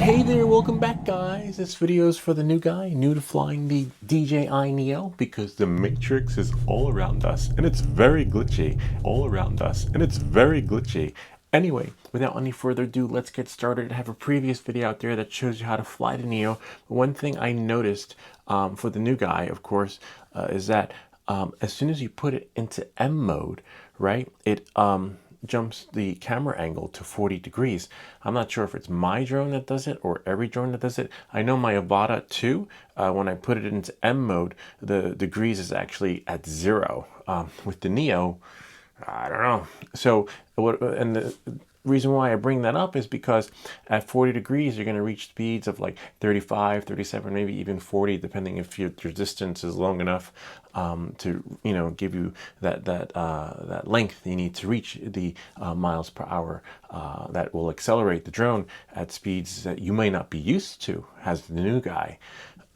Hey there, welcome back guys. This video is for the new guy, new to flying the DJI Neo, because the matrix is all around us and it's very glitchy. Anyway, without any further ado, let's get started. I have a previous video out there that shows you how to fly the Neo. One thing I noticed for the new guy, of course, is that as soon as you put it into M mode, right, it jumps the camera angle to 40 degrees. I'm not sure if it's my drone that does it or every drone that does it. I know my Avata 2, when I put it into M mode, the degrees is actually at 0. With the Neo, I don't know. So, and the reason why I bring that up is because at 40 degrees, you're going to reach speeds of like 35, 37, maybe even 40, depending if your distance is long enough to, give you that length you need to reach the miles per hour that will accelerate the drone at speeds that you may not be used to as the new guy.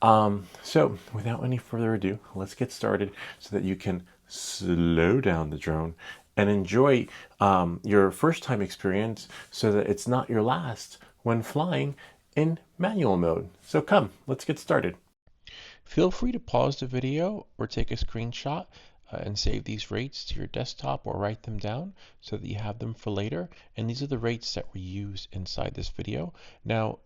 So without any further ado, let's get started so that you can slow down the drone and enjoy your first time experience so that it's not your last when flying in manual mode. So come, let's get started. Feel free to pause the video or take a screenshot and save these rates to your desktop or write them down so that you have them for later. And these are the rates that were used inside this video. Now,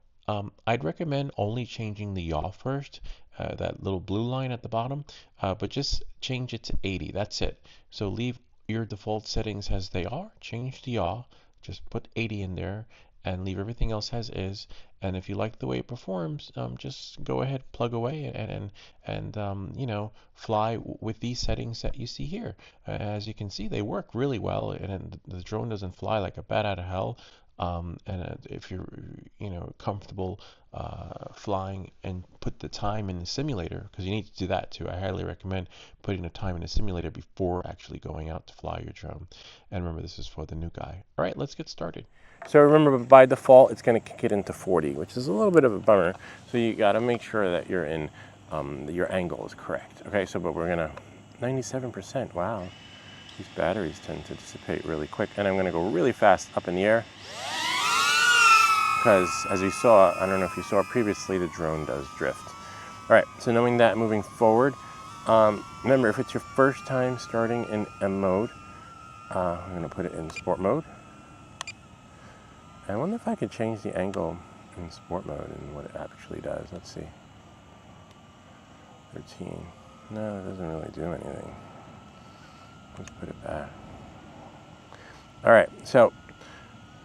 I'd recommend only changing the yaw first, that little blue line at the bottom, but just change it to 80. That's it. So leave your default settings as they are, change the yaw, just put 80 in there, and leave everything else as is. And if you like the way it performs, just go ahead, plug away, and fly with these settings that you see here. As you can see, they work really well, and the drone doesn't fly like a bat out of hell. If you're comfortable flying, and put the time in the simulator, because you need to do that too. I highly recommend putting the time in the simulator before actually going out to fly your drone. And remember, this is for the new guy. All right, let's get started. So remember, by default, it's going to kick it into 40, which is a little bit of a bummer. So you got to make sure that you're in, that your angle is correct. Okay, so but we're going to 97%. Wow. These batteries tend to dissipate really quick, and I'm going to go really fast up in the air because, as you saw, I don't know if you saw previously, the drone does drift. All right, so knowing that, moving forward, remember, if it's your first time starting in M mode, I'm going to put it in sport mode. I wonder if I could change the angle in sport mode and what it actually does. Let's see. 13. No, it doesn't really do anything. Let's put it back. All right, so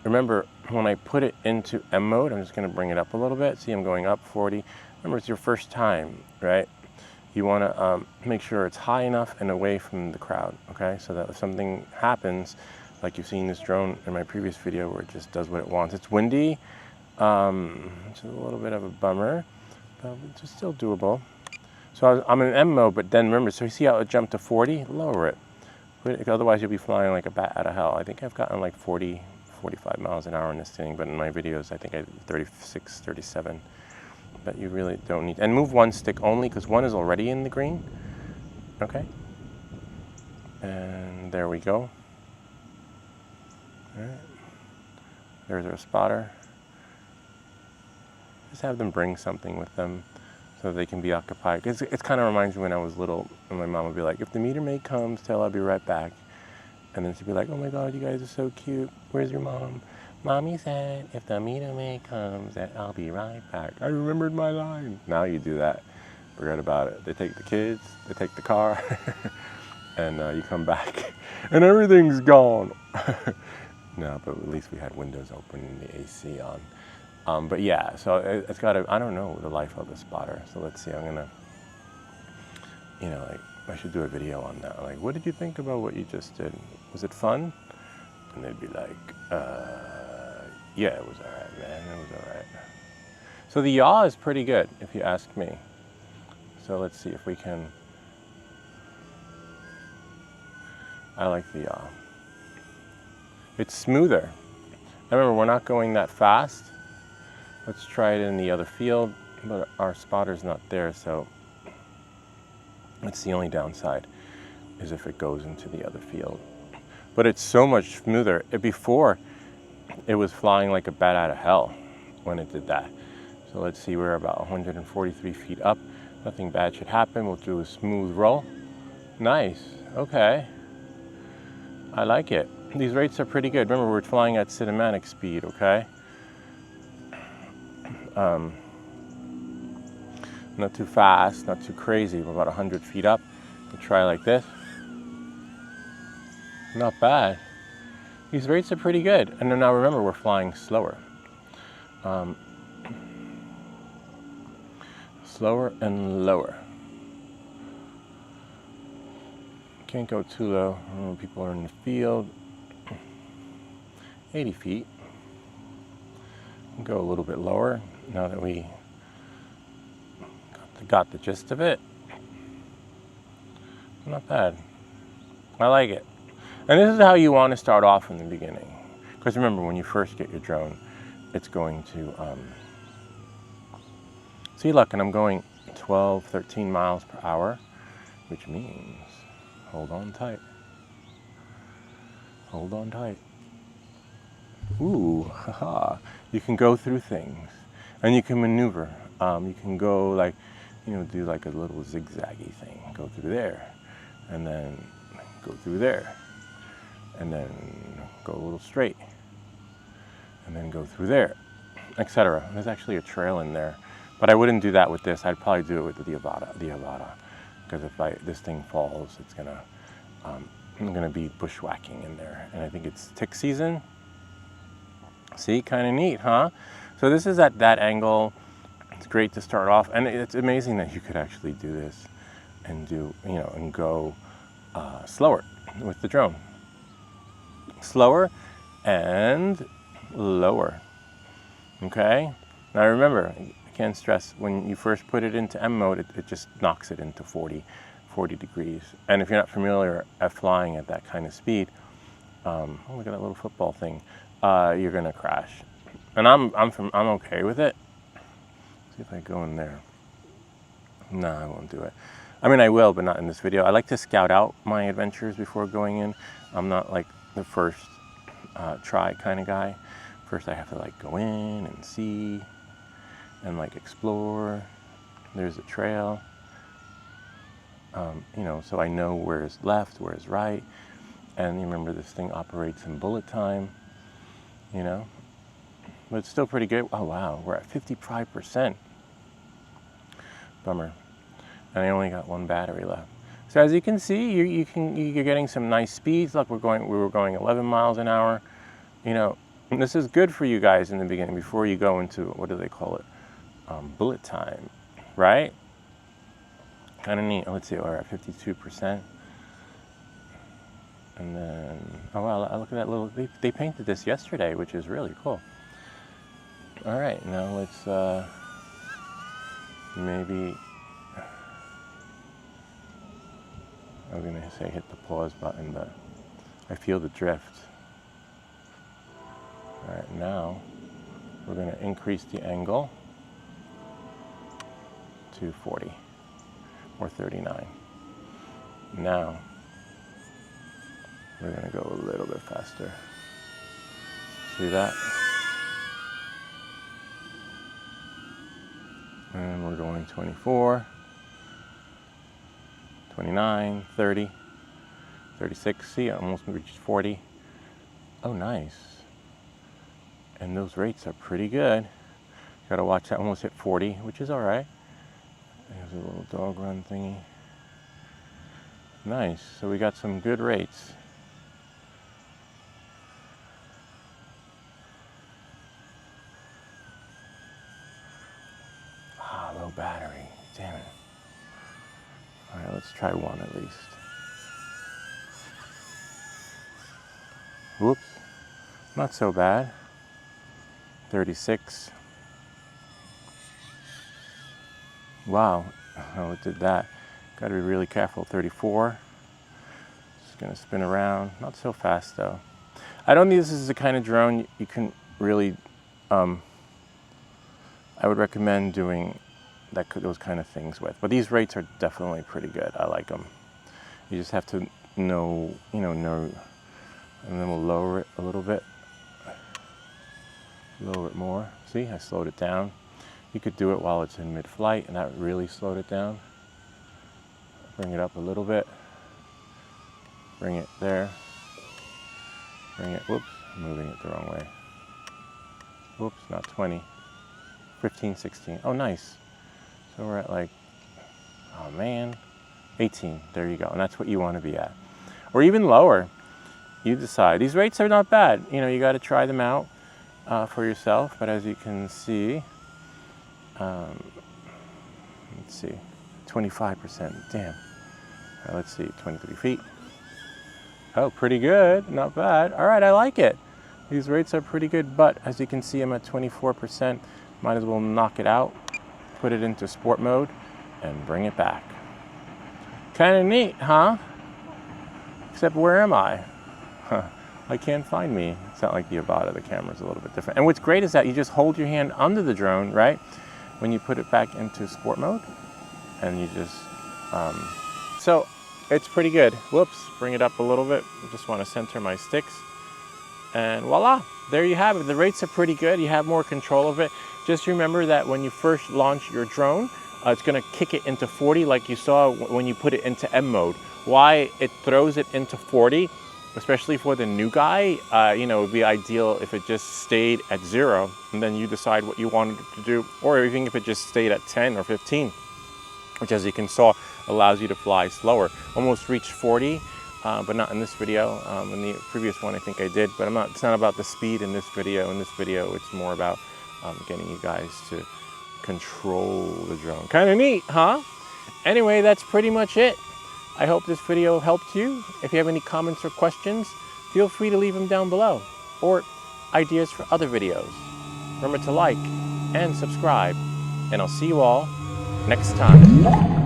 remember, when I put it into M mode, I'm just going to bring it up a little bit. See, I'm going up 40. Remember, it's your first time, right? You want to make sure it's high enough and away from the crowd, okay? So that if something happens, like you've seen this drone in my previous video where it just does what it wants. It's windy, which is a little bit of a bummer, but it's still doable. So I'm in M mode, but then remember, so you see how it jumped to 40? Lower it. Otherwise you'll be flying like a bat out of hell. I think I've gotten like 40, 45 miles an hour in this thing, but in my videos I think I 36, 37. But you really don't need, and move one stick only because one is already in the green. Okay. And there we go. All right. There's our spotter. Just have them bring something with them so they can be occupied. It kind of reminds me when I was little, and my mom would be like, if the meter maid comes, tell her I'll be right back. And then she'd be like, oh my God, you guys are so cute. Where's your mom? Mommy said, if the meter maid comes, that I'll be right back. I remembered my line. Now you do that. Forget about it. They take the kids, they take the car, and you come back, and everything's gone. No, but at least we had windows open and the AC on. But yeah, so it's got I don't know the life of a spotter. So let's see, I'm gonna, like, I should do a video on that. Like, what did you think about what you just did? Was it fun? And they'd be like, yeah, it was all right, man, it was all right. So the yaw is pretty good, if you ask me. So let's see if we can, I like the yaw. It's smoother. Remember, we're not going that fast. Let's try it in the other field, but our spotter's not there, so that's the only downside, is if it goes into the other field. But it's so much smoother. Before, it was flying like a bat out of hell. when it did that. So let's see, we're about 143 feet up. Nothing bad should happen. We'll do a smooth roll. Nice, okay. I like it. These rates are pretty good. Remember, we're flying at cinematic speed, okay? Not too fast, not too crazy. We're about 100 feet up. We'll try like this. Not bad. These rates are pretty good. And then now remember, we're flying slower. Slower and lower. Can't go too low. People are in the field. 80 feet. Go a little bit lower now that we got the gist of it. Not bad. I like it. And this is how you want to start off in the beginning. Because remember, when you first get your drone, it's going to, see, look, and I'm going 12, 13 miles per hour, which means, hold on tight. Hold on tight. Ooh, haha. You can go through things, and you can maneuver. You can go like, do like a little zigzaggy thing. Go through there, and then go through there, and then go a little straight, and then go through there, etc. There's actually a trail in there, but I wouldn't do that with this. I'd probably do it with the Avata, because if this thing falls, it's gonna, I'm gonna be bushwhacking in there, and I think it's tick season. See, kind of neat, huh? So this is at that angle. It's great to start off, and it's amazing that you could actually do this and do, and go slower with the drone. Slower and lower. Okay? Now remember, I can't stress, when you first put it into M mode, it just knocks it into 40 degrees. And if you're not familiar at flying at that kind of speed, oh, look at that little football thing, you're gonna crash. And I'm okay with it. See if I go in there. No, I won't do it. I mean, I will, but not in this video. I like to scout out my adventures before going in. I'm not like the first try kind of guy. First, I have to like go in and see and like explore. There's a trail, so I know where is left, where is right. And remember, this thing operates in bullet time, but it's still pretty good. Oh wow, we're at 55%. Bummer. And I only got one battery left. So as you can see, you're getting some nice speeds. Look, we were going 11 miles an hour. And this is good for you guys in the beginning before you go into, what do they call it? Bullet time, right? Kind of neat. Let's see, we're at 52%. And then, oh wow, look at that little, they painted this yesterday, which is really cool. All right, now let's maybe, I was gonna say hit the pause button, but I feel the drift. All right, now we're gonna increase the angle to 40 or 39. Now we're gonna go a little bit faster. See that? And we're going 24, 29, 30, 36. See, I almost reached 40. Oh, nice. And those rates are pretty good. Gotta watch that. Almost hit 40, which is all right. There's a little dog run thingy. Nice. So we got some good rates. Low battery. Damn it. All right, let's try one at least. Whoops. Not so bad. 36. Wow. Oh, it did that. Got to be really careful. 34. Just going to spin around. Not so fast, though. I don't think this is the kind of drone you can really, I would recommend doing those kind of things with. But these rates are definitely pretty good. I like them. You just have to know, and then we'll lower it a little bit. A little bit more. See, I slowed it down. You could do it while it's in mid-flight, and that really slowed it down. Bring it up a little bit. Bring it there. Bring it, whoops, I'm moving it the wrong way. Whoops, not 20. 15, 16. Oh, nice. So we're at like, oh man, 18. There you go. And that's what you want to be at. Or even lower. You decide. These rates are not bad. You know, you got to try them out for yourself. But as you can see, let's see, 25%. Damn. Let's see, 23 feet. Oh, pretty good. Not bad. All right, I like it. These rates are pretty good. But as you can see, I'm at 24%. Might as well knock it out, put it into sport mode, and bring it back. Kind of neat, huh? Except where am I? I can't find me. It's not like the about of the camera is a little bit different. And what's great is that you just hold your hand under the drone, right? When you put it back into sport mode, and you just, so it's pretty good. Whoops, bring it up a little bit. I just want to center my sticks. And voila, there you have it. The rates are pretty good. You have more control of it. Just remember that when you first launch your drone, it's going to kick it into 40 like you saw when you put it into M mode. Why it throws it into 40, especially for the new guy, you know, it would be ideal if it just stayed at 0 and then you decide what you wanted it to do, or even if it just stayed at 10 or 15, which as you can saw allows you to fly slower. Almost reached 40, but not in this video. In the previous one I think I did, but it's not about the speed in this video. In this video it's more about getting you guys to control the drone. Kind of neat, huh? Anyway, that's pretty much it. I hope this video helped you. If you have any comments or questions, feel free to leave them down below, or ideas for other videos. Remember to like and subscribe, and I'll see you all next time.